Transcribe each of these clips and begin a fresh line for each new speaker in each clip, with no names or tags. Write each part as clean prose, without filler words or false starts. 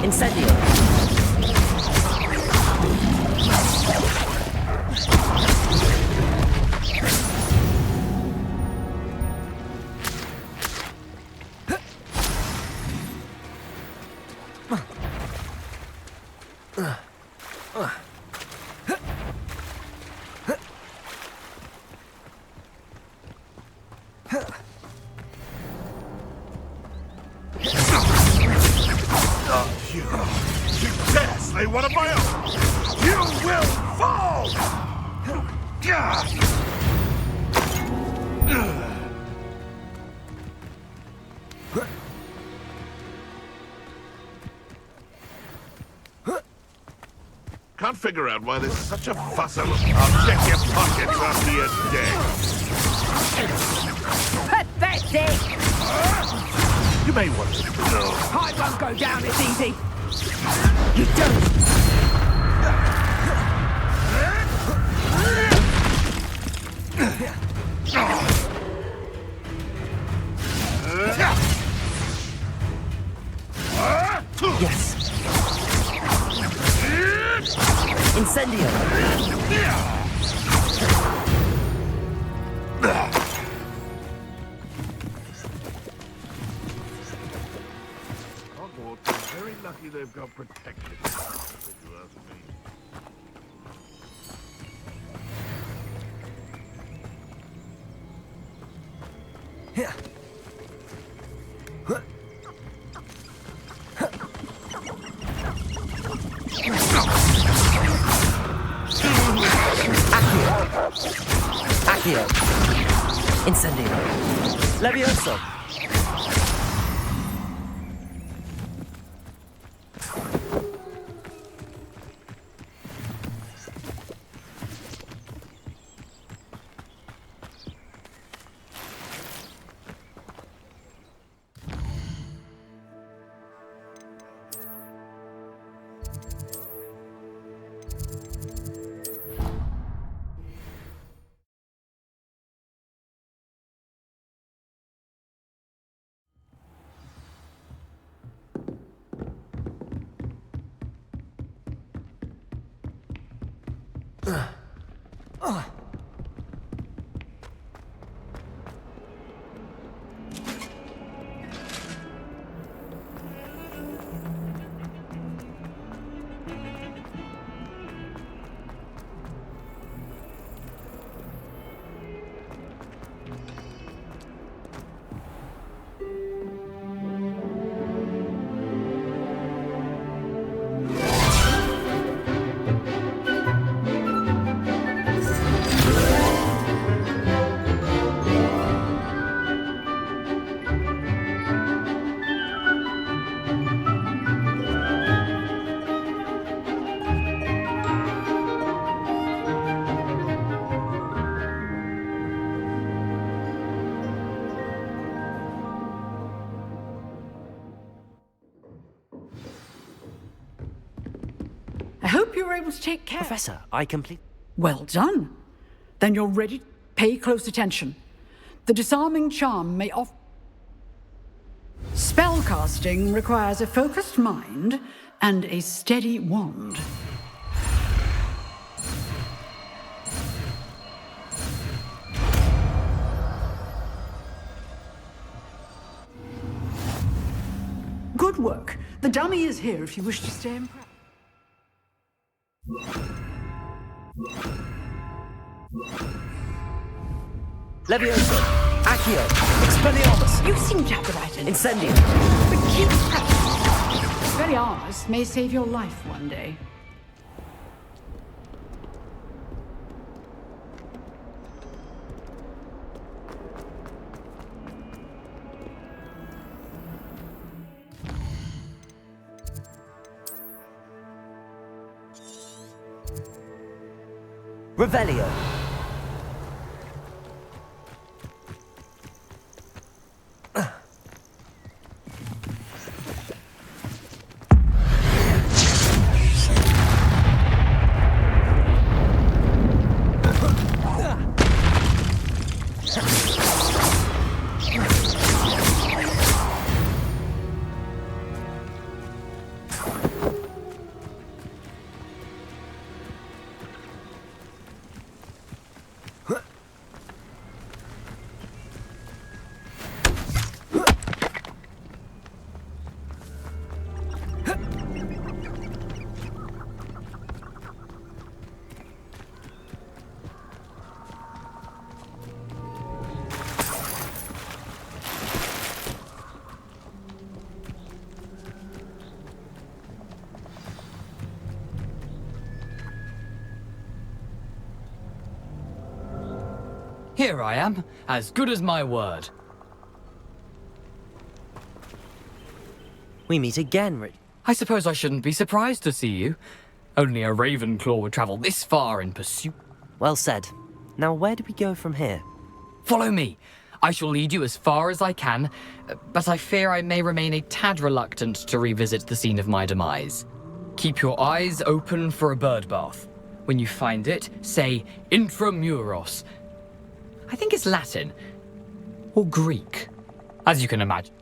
Incendio.
Successfully one of my own! You will fall! Can't figure out why there's such a fuss on... I'll check your pockets after you're dead.
Pathetic!
You may want to know.
I won't go down as easy. You don't.
Yes. Incendio.
Hogwarts is very lucky they've got protection, if you ask me.
Accio. Incendio. Levioso.
I hope you're able to take care.
Professor, I complete...
Well done. Then you're ready to pay close attention. The disarming charm may off... Spellcasting requires a focused mind and a steady wand. Good work. The dummy is here if you wish to stay in practice.
Levioso. Accio. Expelliarmus.
You seem to have the right
Incendio.
But keep practicing. Expelliarmus may save your life one day.
Revelio.
Here I am, as good as my word.
We meet again,
I suppose I shouldn't be surprised to see you. Only a Ravenclaw would travel this far in pursuit.
Well said. Now where do we go from here?
Follow me. I shall lead you as far as I can, but I fear I may remain a tad reluctant to revisit the scene of my demise. Keep your eyes open for a bird bath. When you find it, say intramuros. I think it's Latin. Or Greek. As you can imagine.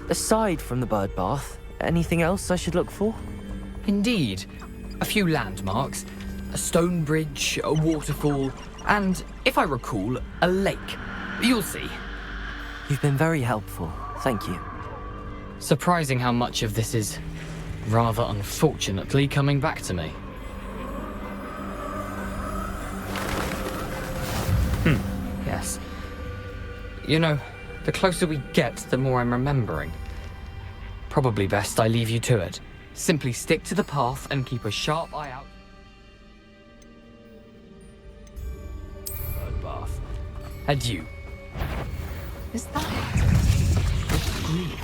Aside from the bird bath, anything else I should look for?
Indeed. A few landmarks. A stone bridge, a waterfall, and, if I recall, a lake. You'll see.
You've been very helpful. Thank you.
Surprising how much of this is, rather unfortunately, coming back to me. Yes. You know, the closer we get, the more I'm remembering. Probably best I leave you to it. Simply stick to the path and keep a sharp eye out. Bird bath. Adieu. Is that it? Green.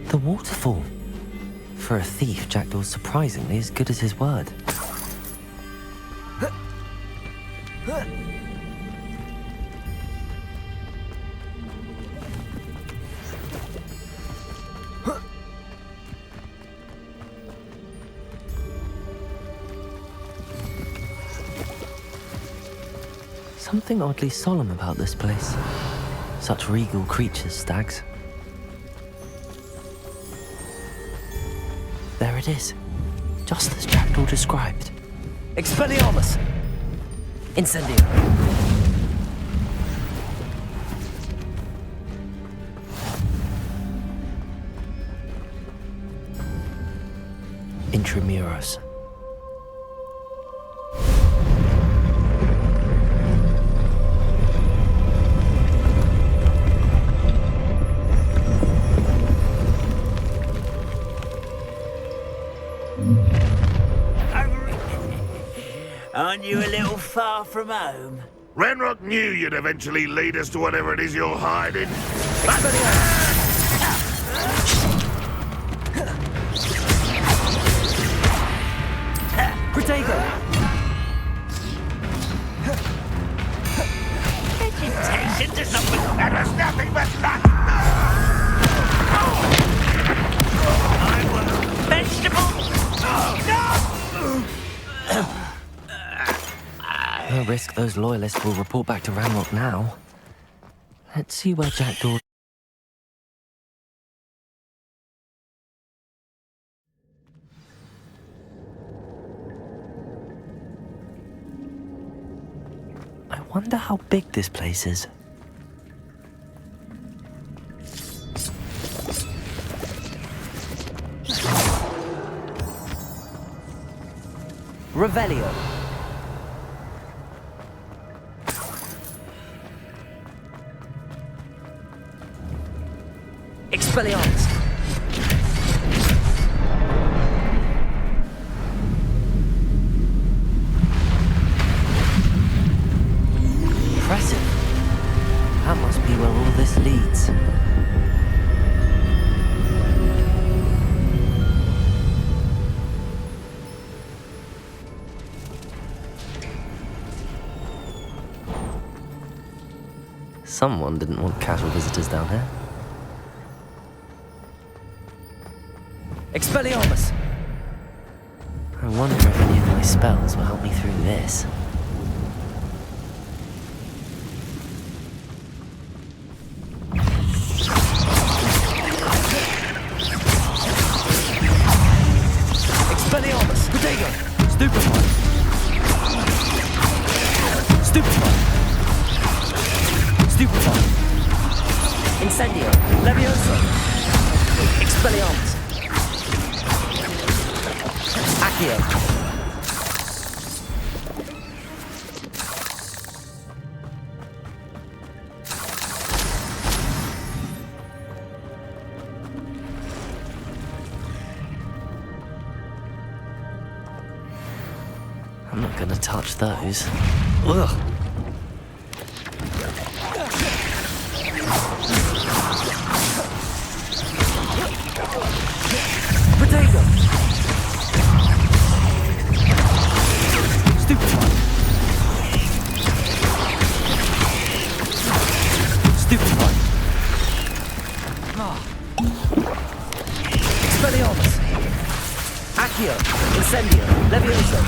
The waterfall. For a thief, Jackdaw's surprisingly as good as his word. Something oddly solemn about this place. Such regal creatures, stags. There it is, just as Jackdaw described. Expelliarmus! Incendio! Intramuros.
Aren't you a little far from home?
Ranrock knew you'd eventually lead us to whatever it is you're hiding.
Protego!
Vegetation does not look
That was nothing but luck!
I want vegetables! No!
No risk those loyalists will report back to Ranrock now. Let's see where Jackdaw... I wonder how big this place is. Revelio. Expelliarmus. Impressive. That must be where all this leads. Someone didn't want casual visitors down here. Expelliarmus! I wonder if any of my spells will help me through this. Expelliarmus! Potato! Stupefy! Stupefy! Stupefy! Incendio! Levioso! Expelliarmus! Accio! I'm not gonna touch those. Ugh! Potato! Stupefy! Stupefy! Expelliarmus! Accio! Incendio! Levioso!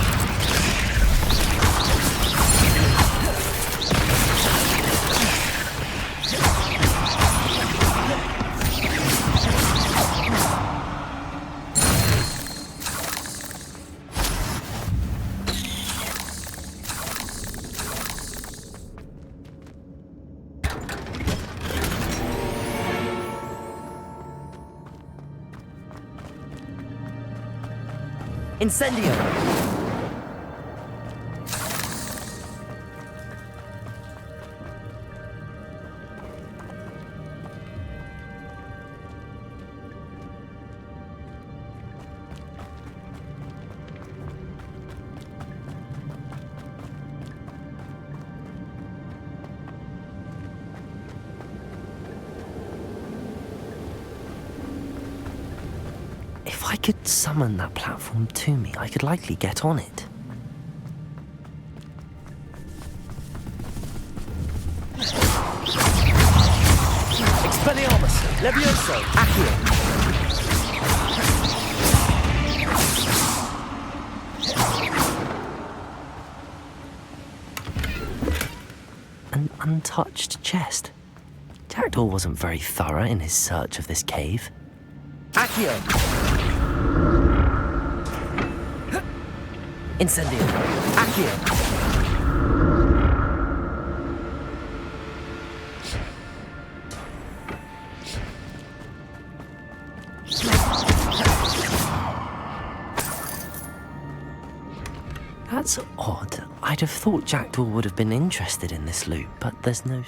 Incendio! If I could summon that platform to me, I could likely get on it. Expelliarmus! Levioso! Accio! An untouched chest. Jackdaw wasn't very thorough in his search of this cave. Accio! Incendio! Accio! That's odd. I'd have thought Jackdaw would have been interested in this loot, but there's no...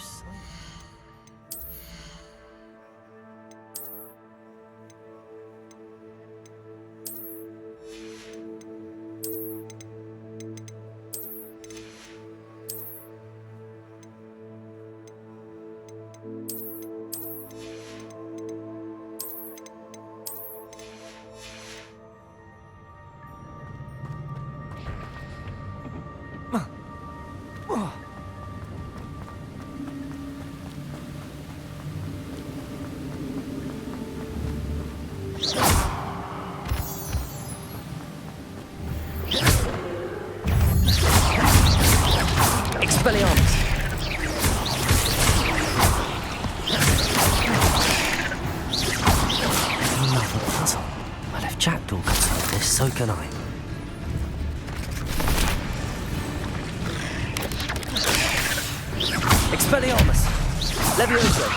Expelliarmus! Another puzzle. Well, if Jackdaw can solve this, so can I. Expelliarmus! Levioso!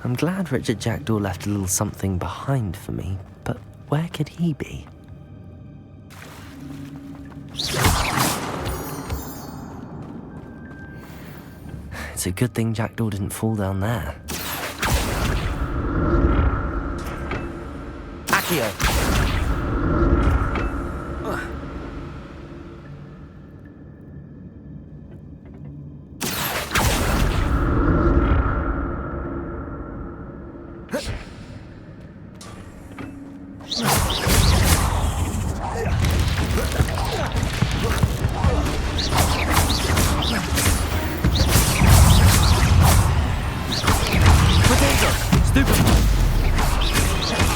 I'm glad Richard Jackdaw left a little something behind for me, but where could he be? It's a good thing Jackdaw didn't fall down there. Accio!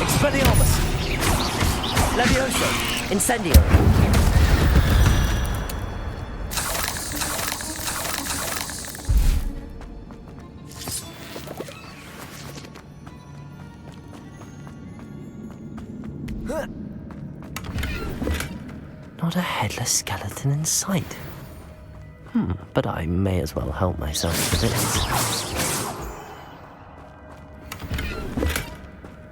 Expelliarmus! Levioso! Incendio!
Not a headless skeleton in sight. But I may as well help myself to this.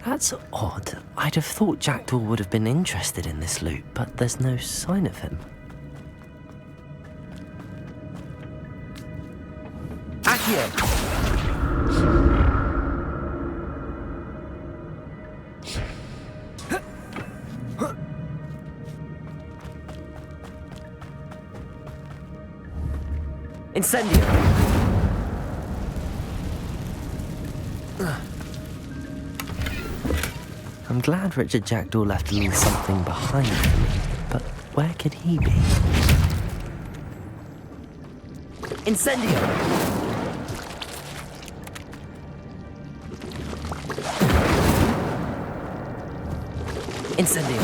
That's odd. I'd have thought Jackdaw would have been interested in this loot, but there's no sign of him.
Accio! Incendio!
I'm glad Richard Jackdaw left a little something behind for me, but where could he be?
Incendio! Incendio!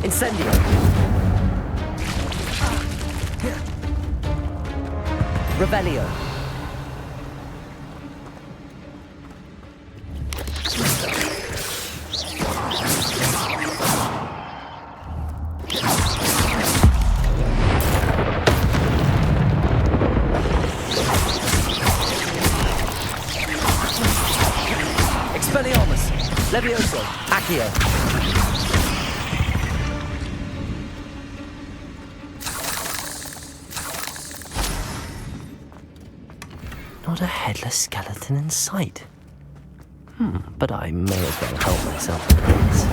Incendio! Revelio! Expelliarmus! Levioso! Accio!
Not a headless skeleton in sight. But I may as well help myself to this.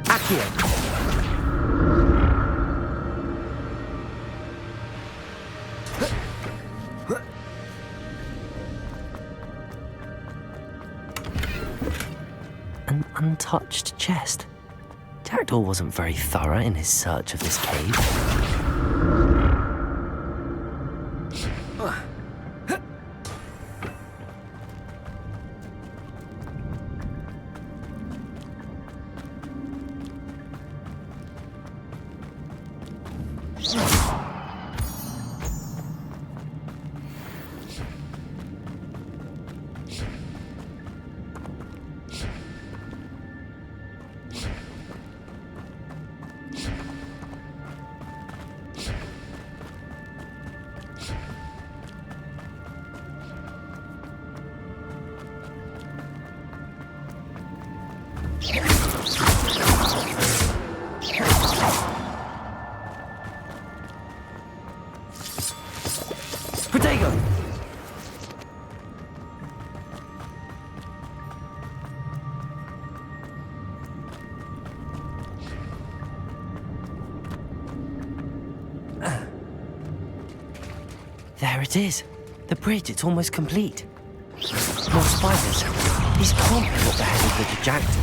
Accio!
An untouched chest. Jackdaw wasn't very thorough in his search of this cave.
Protego!
There it is. The bridge, it's almost complete. More spiders. These can't be what the head of Richard Jackdaw.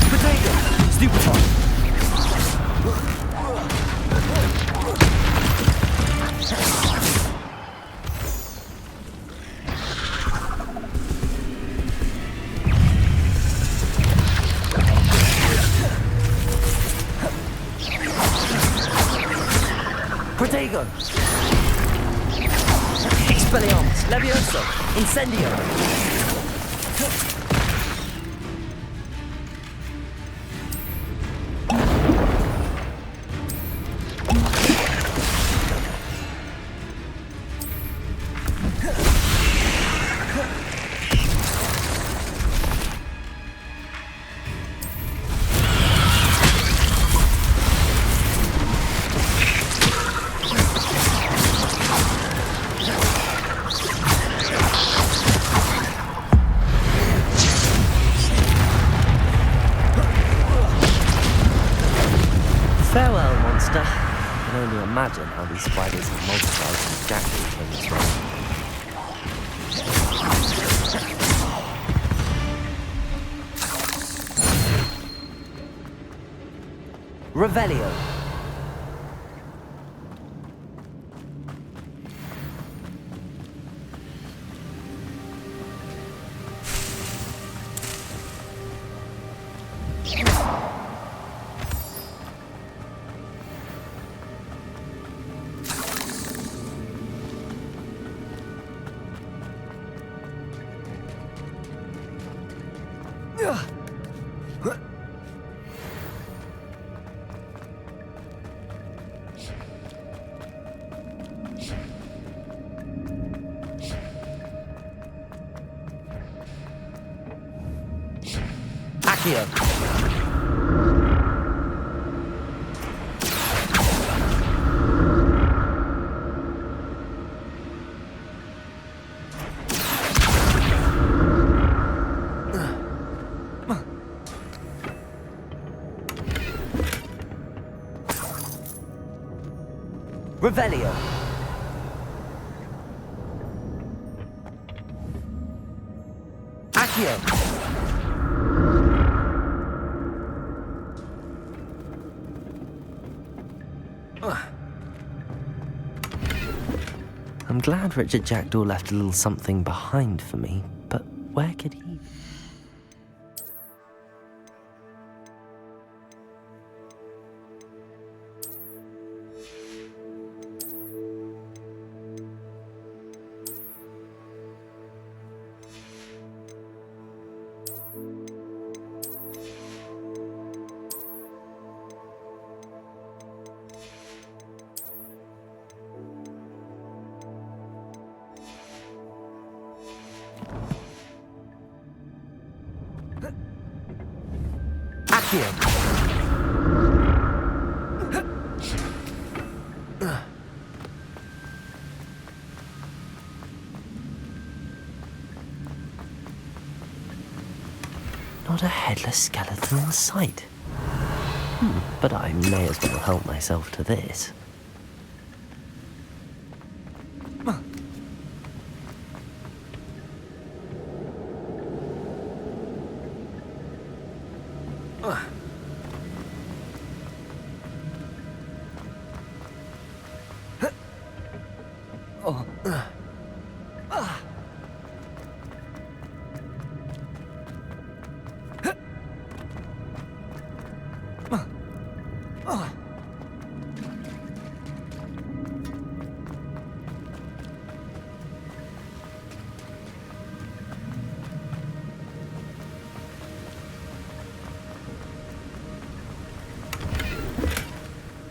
Protego! Stupefy!
Protego! Expelliarmus! Levioso! Incendio! Farewell, monster. I can only imagine how these spiders have multiplied since Jackdaw came this way. Revelio. Accio. Revelio. Accio. I'm glad Richard Jackdaw left a little something behind for me, but where could he? Not a headless skeleton in sight. But I may as well help myself to this.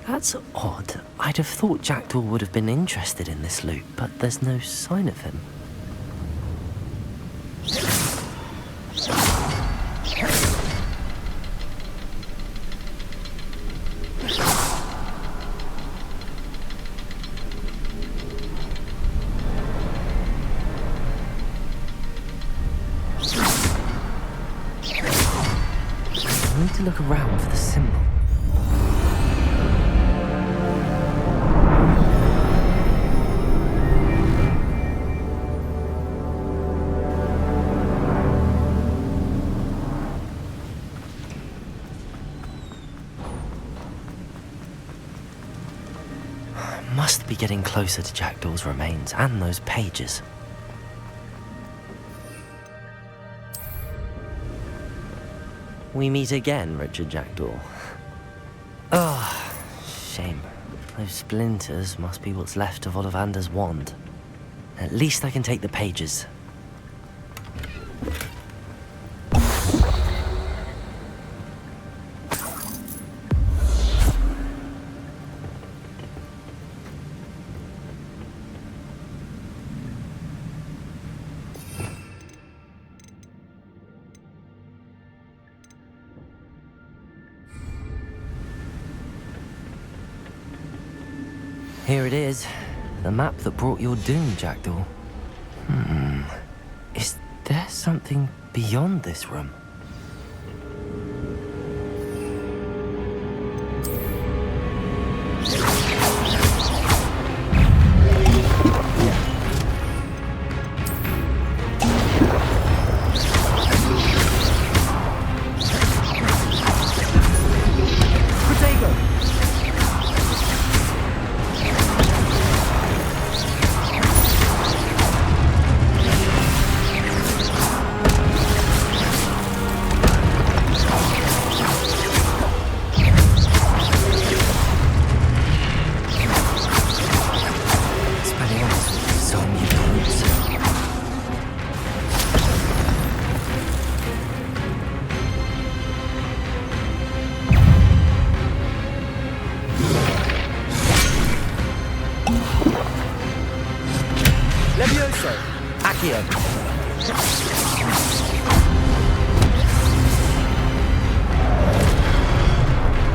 That's odd. I'd have thought Jackdaw would have been interested in this loot, but there's no sign of him. I need to look around for the symbol. Must be getting closer to Jackdaw's remains and those pages. We meet again, Richard Jackdaw. Ah, shame. those splinters must be what's left of Ollivander's wand. At least I can take the pages. Here it is, the map that brought your doom, Jackdaw. Is there something beyond this room?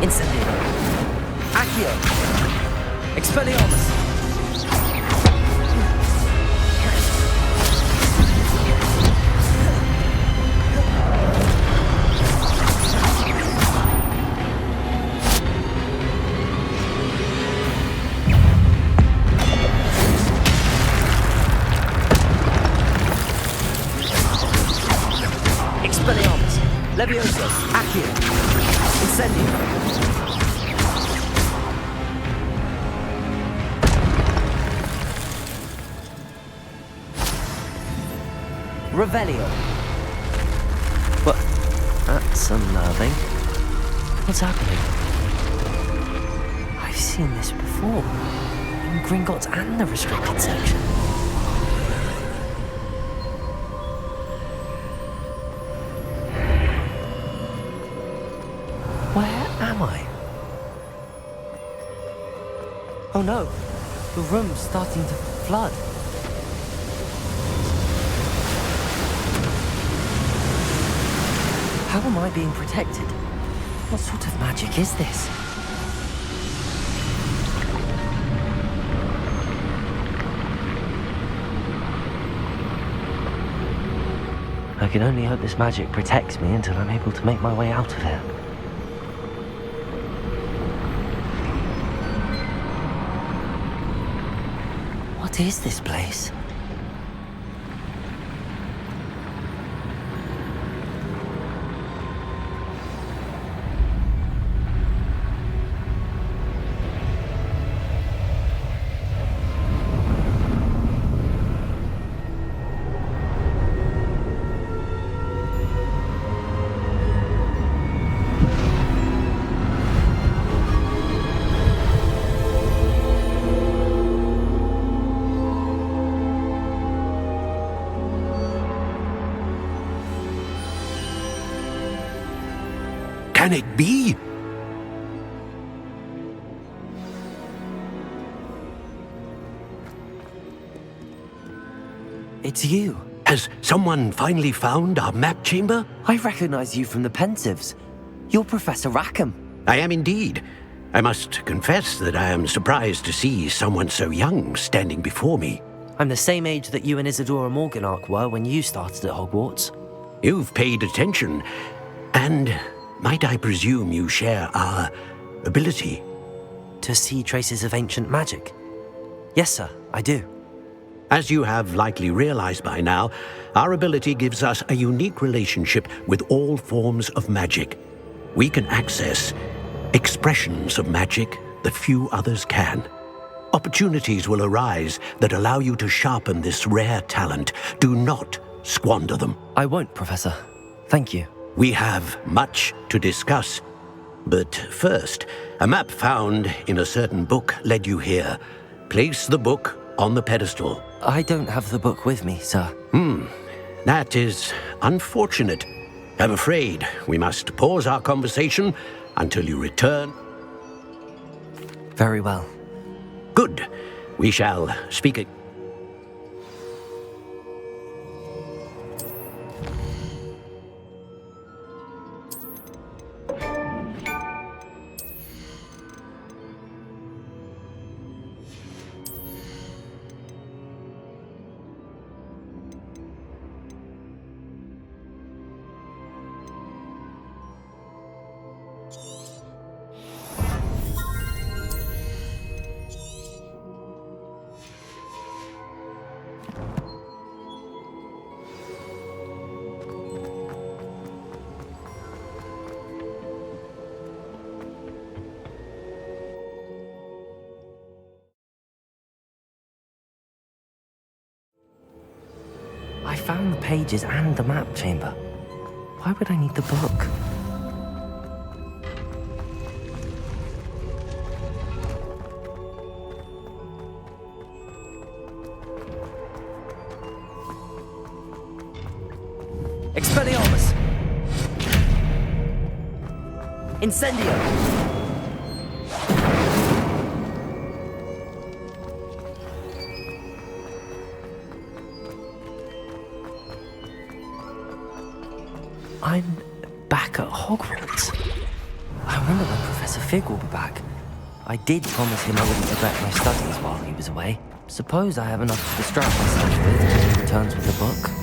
Incendio. Accio. Expelliarmus. Expelliarmus. Levioso. Accio. Incendio. Revelio. What? That's unnerving. What's happening? I've seen this before. In Gringotts and the restricted section. Where am I? Oh no. The room's starting to flood. How am I being protected? What sort of magic is this? I can only hope this magic protects me until I'm able to make my way out of here. What is this place?
Can it be?
It's you.
Has someone finally found our map chamber?
I recognize you from the Pensives. You're Professor Rackham.
I am indeed. I must confess that I am surprised to see someone so young standing before me.
I'm the same age that you and Isadora Morganach were when you started at Hogwarts.
You've paid attention, and might I presume you share our ability?
To see traces of ancient magic? Yes, sir, I do.
As you have likely realized by now, our ability gives us a unique relationship with all forms of magic. We can access expressions of magic that few others can. Opportunities will arise that allow you to sharpen this rare talent. Do not squander them.
I won't, Professor. Thank you.
We have much to discuss. But first, a map found in a certain book led you here. Place the book on the pedestal.
I don't have the book with me, sir.
That is unfortunate. I'm afraid we must pause our conversation until you return.
Very well.
Good. We shall speak again.
I found the pages and the map chamber. Why would I need the book? Expelliarmus! Incendio! I'm back at Hogwarts. I wonder when Professor Fig will be back. I did promise him I wouldn't neglect my studies while he was away. Suppose I have enough to distract myself with until he returns with the book.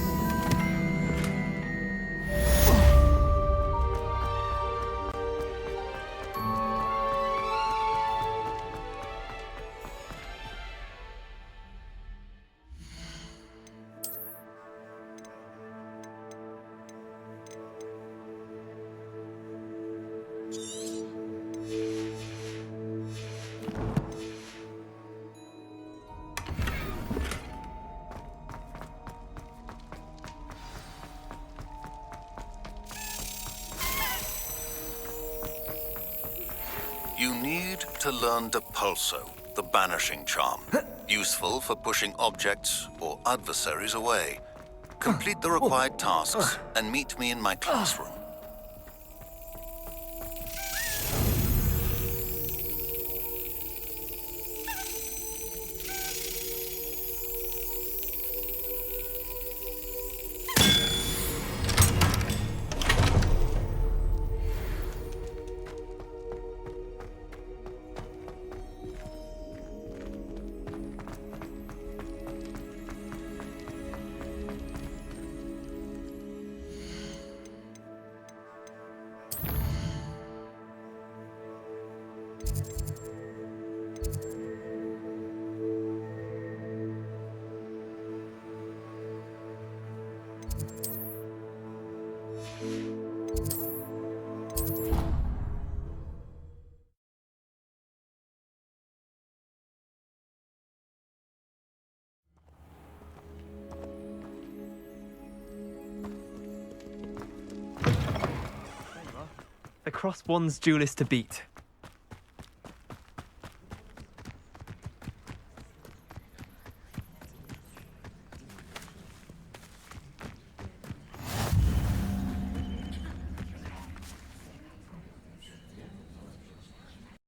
You need to learn Depulso, the banishing charm. Useful for pushing objects or adversaries away. Complete the required tasks and meet me in my classroom.
The crossed one's duelist to beat.